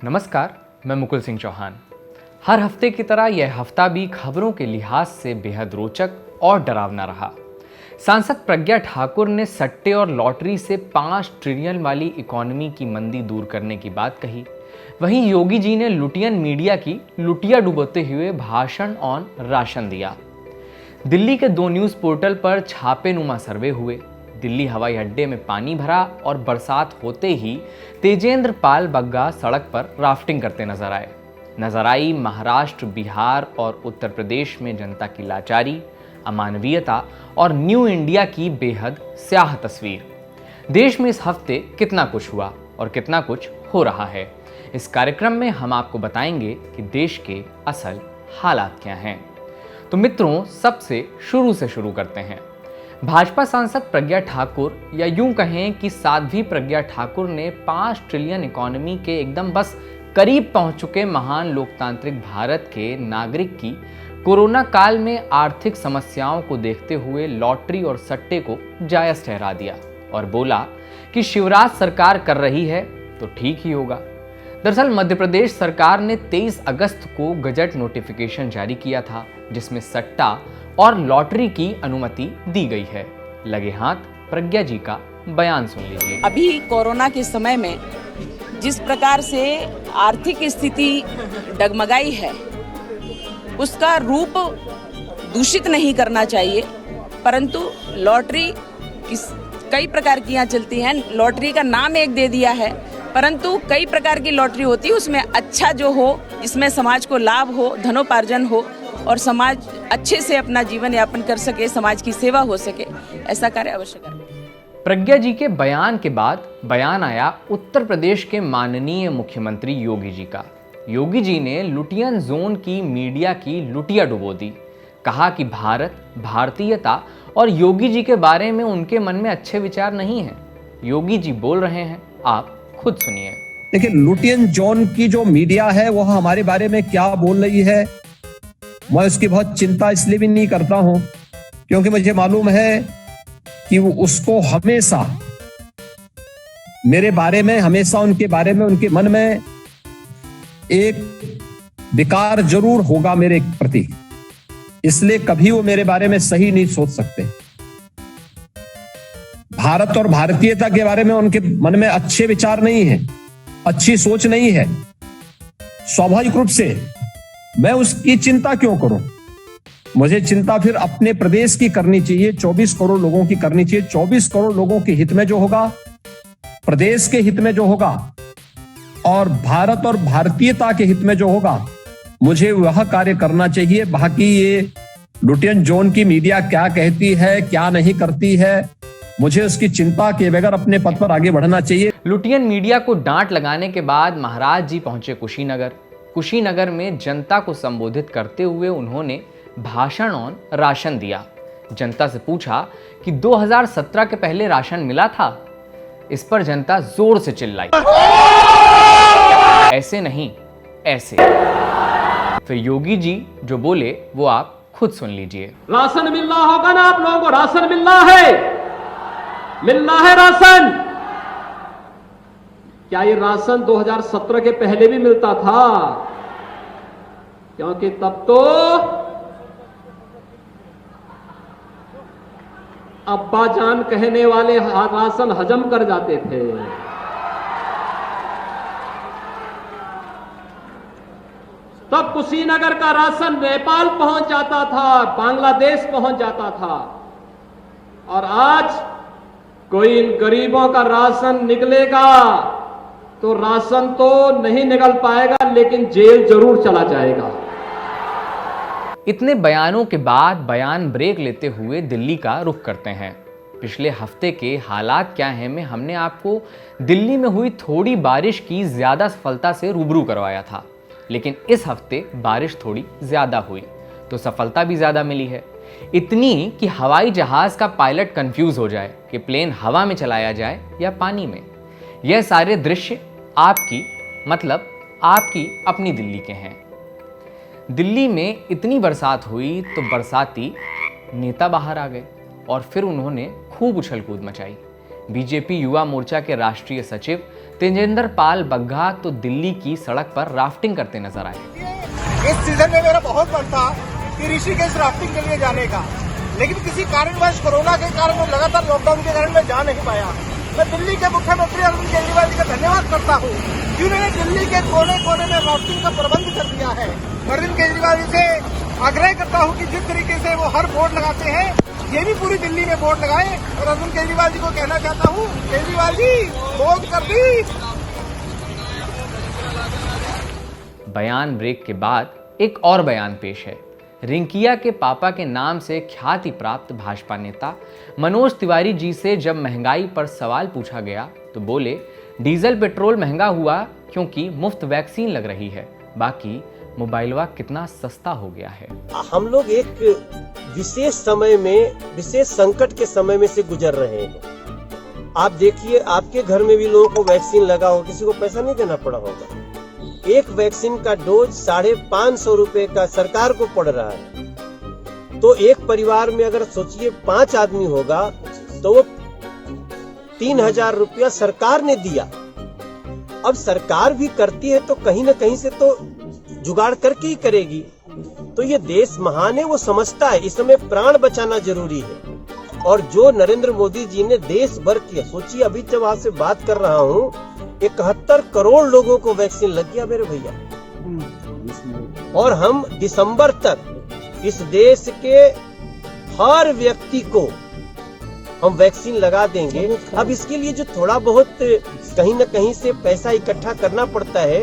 नमस्कार, मैं मुकुल सिंह चौहान। हर हफ्ते की तरह यह हफ्ता भी खबरों के लिहाज से बेहद रोचक और डरावना रहा। सांसद प्रज्ञा ठाकुर ने सट्टे और लॉटरी से 5 ट्रिलियन वाली इकोनॉमी की मंदी दूर करने की बात कही। वहीं योगी जी ने लुटियन मीडिया की लुटिया डुबोते हुए भाषण ऑन राशन दिया। दिल्ली के 2 न्यूज़ पोर्टल पर छापेनुमा सर्वे हुए। दिल्ली हवाई अड्डे में पानी भरा और बरसात होते ही तेजेंद्र पाल बग्गा सड़क पर राफ्टिंग करते नजर आई महाराष्ट्र, बिहार और उत्तर प्रदेश में जनता की लाचारी, अमानवीयता और न्यू इंडिया की बेहद स्याह तस्वीर। देश में इस हफ्ते कितना कुछ हुआ और कितना कुछ हो रहा है, इस कार्यक्रम में हम आपको बताएंगे कि देश के असल हालात क्या हैं। तो मित्रों, सबसे शुरू करते हैं। भाजपा सांसद प्रज्ञा ठाकुर, या यूं कहें कि साध्वी प्रज्ञा ठाकुर ने 5 ट्रिलियन इकोनॉमी के एकदम बस करीब पहुंच चुके महान लोकतांत्रिक भारत के नागरिक की कोरोना काल में आर्थिक समस्याओं को देखते हुए लॉटरी और सट्टे को जायज ठहरा दिया और बोला कि शिवराज सरकार कर रही है तो ठीक ही होगा। दरअसल मध्य प्रदेश सरकार ने 23 अगस्त को गजट नोटिफिकेशन जारी किया था, जिसमें सट्टा और लॉटरी की अनुमति दी गई है। लगे हाथ प्रज्ञा जी का बयान सुन लीजिए। अभी कोरोना के समय में जिस प्रकार से आर्थिक स्थिति डगमगाई है, उसका रूप दूषित नहीं करना चाहिए, परंतु लॉटरी कई प्रकार की यहाँ चलती हैं। लॉटरी का नाम एक दे दिया है, परंतु कई प्रकार की लॉटरी होती है। उसमें अच्छा जो हो, जिसमें समाज को लाभ हो, धनोपार्जन हो और समाज अच्छे से अपना जीवन यापन कर सके, समाज की सेवा हो सके, ऐसा कार्य अवश्य करें। प्रज्ञा जी के बयान के बाद बयान आया उत्तर प्रदेश के माननीय मुख्यमंत्री योगी जी का। योगी जी ने लुटियन जोन की मीडिया की लुटिया डुबो दी। कहा कि भारत, भारतीयता और योगी जी के बारे में उनके मन में अच्छे विचार नहीं हैं। योगी जी बोल रहे हैं, आप खुद सुनिए। देखिए, लुटियन जोन की जो मीडिया है वह हमारे बारे में क्या बोल रही है, मैं उसकी बहुत चिंता इसलिए भी नहीं करता हूं क्योंकि मुझे मालूम है कि वो उसको हमेशा मेरे बारे में, हमेशा उनके बारे में, उनके मन में एक विकार जरूर होगा मेरे प्रति, इसलिए कभी वो मेरे बारे में सही नहीं सोच सकते। भारत और भारतीयता के बारे में उनके मन में अच्छे विचार नहीं है, अच्छी सोच नहीं है। स्वाभाविक रूप से मैं उसकी चिंता क्यों करूं? मुझे चिंता फिर अपने प्रदेश की करनी चाहिए, 24 करोड़ लोगों की करनी चाहिए। 24 करोड़ लोगों के हित में जो होगा, प्रदेश के हित में जो होगा और भारत और भारतीयता के हित में जो होगा, मुझे वह कार्य करना चाहिए। बाकी ये लुटियन जोन की मीडिया क्या कहती है, क्या नहीं करती है, मुझे उसकी चिंता के बगैर अपने पथ पर आगे बढ़ना चाहिए। लुटियन मीडिया को डांट लगाने के बाद महाराज जी पहुंचे कुशीनगर में जनता को संबोधित करते हुए उन्होंने भाषण ऑन राशन दिया। जनता से पूछा कि 2017 के पहले राशन मिला था। इस पर जनता जोर से चिल्लाई, ऐसे नहीं, ऐसे। फिर योगी जी जो बोले वो आप खुद सुन लीजिए। राशन मिलना होगा ना, आप लोगों को राशन मिलना है राशन। क्या ये राशन 2017 के पहले भी मिलता था? क्योंकि तब तो अब्बा जान कहने वाले राशन हजम कर जाते थे। तब कुशीनगर का राशन नेपाल पहुंच जाता था, बांग्लादेश पहुंच जाता था। और आज कोई इन गरीबों का राशन निकलेगा तो राशन तो नहीं निकल पाएगा, लेकिन जेल जरूर चला जाएगा। इतने बयानों के बाद बयान ब्रेक लेते हुए दिल्ली का रुख करते हैं। पिछले हफ्ते के हालात क्या हैं में हमने आपको दिल्ली में हुई थोड़ी बारिश की ज्यादा सफलता से रूबरू करवाया था, लेकिन इस हफ्ते बारिश थोड़ी ज्यादा हुई तो सफलता भी ज्यादा मिली है। इतनी कि हवाई जहाज का पायलट कंफ्यूज हो जाए कि प्लेन हवा में चलाया जाए या पानी में। यह सारे दृश्य आपकी अपनी दिल्ली के हैं। दिल्ली में इतनी बरसात हुई तो बरसाती नेता बाहर आ गए और फिर उन्होंने खूब उछल कूद मचाई। बीजेपी युवा मोर्चा के राष्ट्रीय सचिव तेजेंद्र पाल बग्गा तो दिल्ली की सड़क पर राफ्टिंग करते नजर आए। इस सीजन में मेरा बहुत मन था कि ऋषिकेश राफ्टिंग के लिए जाने का, लेकिन किसी कारणवश कोरोना के कारण और लगातार लॉकडाउन के कारण मैं जा नहीं पाया। मैं दिल्ली के मुख्यमंत्री अरविंद केजरीवाल जी का धन्यवाद करता हूँ कि उन्होंने दिल्ली के कोने कोने में राफ्टिंग का प्रबंध कर दिया है। अरविंद केजरीवाल जी से आग्रह करता हूँ कि जिस तरीके से वो हर बोर्ड लगाते हैं, ये भी पूरी दिल्ली में बोर्ड लगाए। और अरविंद केजरीवाल जी को कहना चाहता हूँ, केजरीवाल जी बोर्ड कर दी। बयान ब्रेक के बाद एक और बयान पेश है। रिंकिया के पापा के नाम से ख्याति प्राप्त भाजपा नेता मनोज तिवारी जी से जब महंगाई पर सवाल पूछा गया तो बोले, डीजल पेट्रोल महंगा हुआ क्योंकि मुफ्त वैक्सीन लग रही है, बाकी मोबाइलवा कितना सस्ता हो गया है। हम लोग एक विशेष समय में, विशेष संकट के समय में से गुजर रहे हैं। आप देखिए, आपके घर में भी लोगों को वैक्सीन लगा हो, किसी को पैसा नहीं देना पड़ा होगा। एक वैक्सीन का डोज 550 रुपए का सरकार को पड़ रहा है। तो एक परिवार में अगर सोचिए 5 आदमी होगा तो वो 3000 रुपया सरकार ने दिया। अब सरकार भी करती है तो कहीं ना कहीं से तो जुगाड़ करके ही करेगी। तो ये देश महान है, वो समझता है इस समय प्राण बचाना जरूरी है। और जो नरेंद्र मोदी जी ने देश भर किया, सोचिए अभी जब वहां से बात कर रहा हूँ 71 करोड़ लोगों को वैक्सीन लग गया मेरे भैया। और हम दिसंबर तक इस देश के हर व्यक्ति को हम वैक्सीन लगा देंगे। अब इसके लिए जो थोड़ा बहुत कहीं न कहीं से पैसा इकट्ठा करना पड़ता है,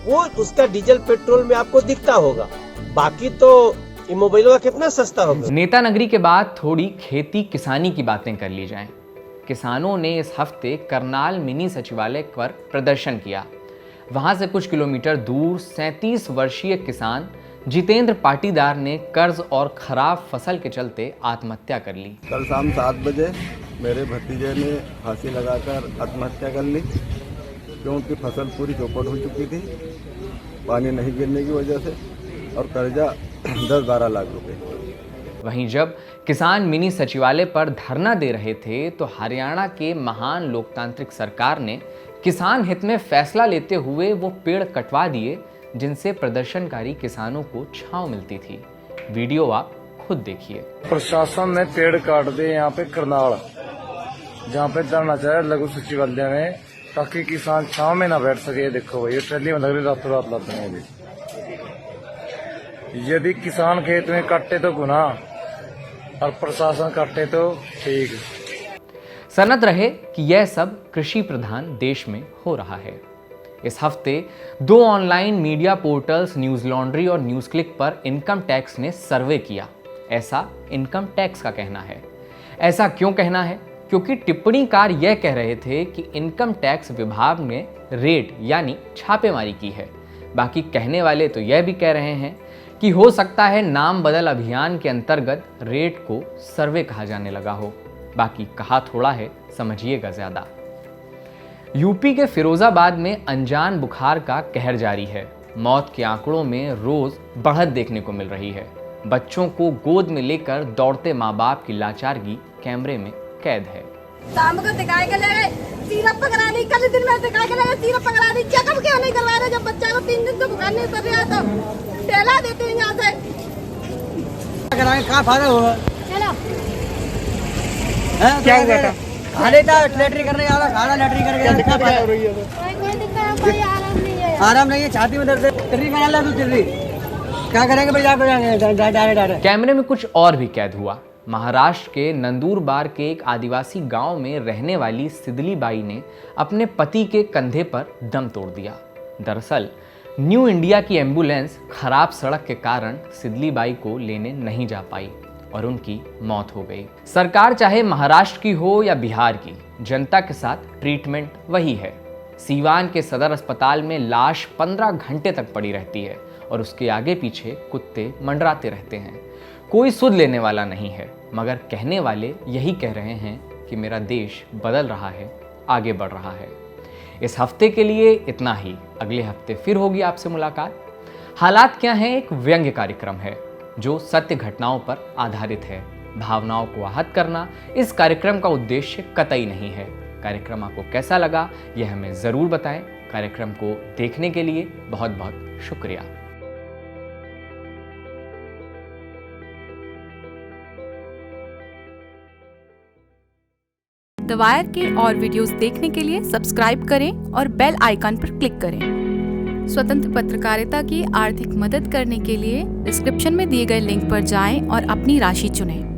वो उसका डीजल पेट्रोल में आपको दिखता होगा, बाकी तो ये मोबाइल कितना सस्ता होगा। नेता नगरी के बाद थोड़ी खेती किसानी की बातें कर ली जाएं। किसानों ने इस हफ्ते करनाल मिनी सचिवालय पर प्रदर्शन किया। वहां से कुछ किलोमीटर दूर 37 वर्षीय किसान जितेंद्र पाटीदार ने कर्ज और खराब फसल के चलते आत्महत्या कर ली। कल शाम 7 बजे मेरे भतीजे ने फांसी लगाकर आत्महत्या कर ली, क्योंकि फसल पूरी चौपट हो चुकी थी पानी नहीं गिरने की वजह से, और कर्जा 10-12 लाख रुपए। वहीं जब किसान मिनी सचिवालय पर धरना दे रहे थे तो हरियाणा के महान लोकतांत्रिक सरकार ने किसान हित में फैसला लेते हुए वो पेड़ कटवा दिए जिनसे प्रदर्शनकारी किसानों को छांव मिलती थी। वीडियो आप खुद देखिए। प्रशासन ने पेड़ काट दिए यहाँ पे करनाल, जहाँ पे धरना चाहे लघु सचिवालय में, ताकि किसान छांव में ना बैठ सके। देखो भाई, ये ट्रेली में लग रही, रातों रात लाते हैं। यदि किसान खेत में काटे तो गुनाह और प्रशासन काटे तो ठीक। सनद रहे कि यह सब कृषि प्रधान देश में हो रहा है। इस हफ्ते 2 online media portals news laundry और न्यूज क्लिक पर इनकम टैक्स ने सर्वे किया। ऐसा इनकम टैक्स का कहना है। ऐसा क्यों कहना है? क्योंकि टिप्पणीकार यह कह रहे थे कि इनकम टैक्स विभाग ने रेड यानी छापेमारी की है। बाकी कहने वाले तो यह भी कह रहे हैं कि हो सकता है नाम बदल अभियान के अंतर्गत रेड को सर्वे कहा जाने लगा हो। बाकी कहा थोड़ा है, समझिएगा ज्यादा। यूपी के फिरोजाबाद में अनजान बुखार का कहर जारी है। मौत के आंकड़ों में रोज बढ़त देखने को मिल रही है। बच्चों को गोद में लेकर दौड़ते माँ बाप की लाचारगी कैमरे में कैद है। शाम को दिखाए के लिए सीरप पकड़ा दी, कल दिन में दिखाए के लिए सीरप पकड़ा दी। चेकअप क्यों नहीं करवा रहे? जब बच्चा को 3 दिन से बुखार नहीं उतर रहा तो ठेला देते हैं यहाँ से। कहाँ फायदा होगा? क्या हुआ था? खाने का लैटरी करने जा रहा, खाना लैटरी करके क्या फायदा हो रही है? कोई दिक्कत, कोई आराम नहीं है। आराम नहीं है, छाती में दर्द है, तिर्री बना ला, तू तिर्री क्या करेंगे भाई? जाकर जाएंगे। कैमरे में कुछ और भी कैद हुआ। महाराष्ट्र के नंदुरबार के एक आदिवासी गांव में रहने वाली सिदली बाई ने अपने पति के कंधे पर दम तोड़ दिया। दरअसल न्यू इंडिया की एम्बुलेंस खराब सड़क के कारण सिदली बाई को लेने नहीं जा पाई और उनकी मौत हो गई। सरकार चाहे महाराष्ट्र की हो या बिहार की, जनता के साथ ट्रीटमेंट वही है। सीवान के सदर अस्पताल में लाश 15 घंटे तक पड़ी रहती है और उसके आगे पीछे कुत्ते मंडराते रहते हैं। कोई सुध लेने वाला नहीं है, मगर कहने वाले यही कह रहे हैं कि मेरा देश बदल रहा है, आगे बढ़ रहा है। इस हफ्ते के लिए इतना ही। अगले हफ्ते फिर होगी आपसे मुलाकात। हालात क्या हैं एक व्यंग्य कार्यक्रम है जो सत्य घटनाओं पर आधारित है। भावनाओं को आहत करना इस कार्यक्रम का उद्देश्य कतई नहीं है। कार्यक्रम आपको कैसा लगा यह हमें ज़रूर बताएं। कार्यक्रम को देखने के लिए बहुत बहुत शुक्रिया। द वायर के और वीडियोस देखने के लिए सब्सक्राइब करें और बेल आइकन पर क्लिक करें। स्वतंत्र पत्रकारिता की आर्थिक मदद करने के लिए डिस्क्रिप्शन में दिए गए लिंक पर जाएं और अपनी राशि चुनें।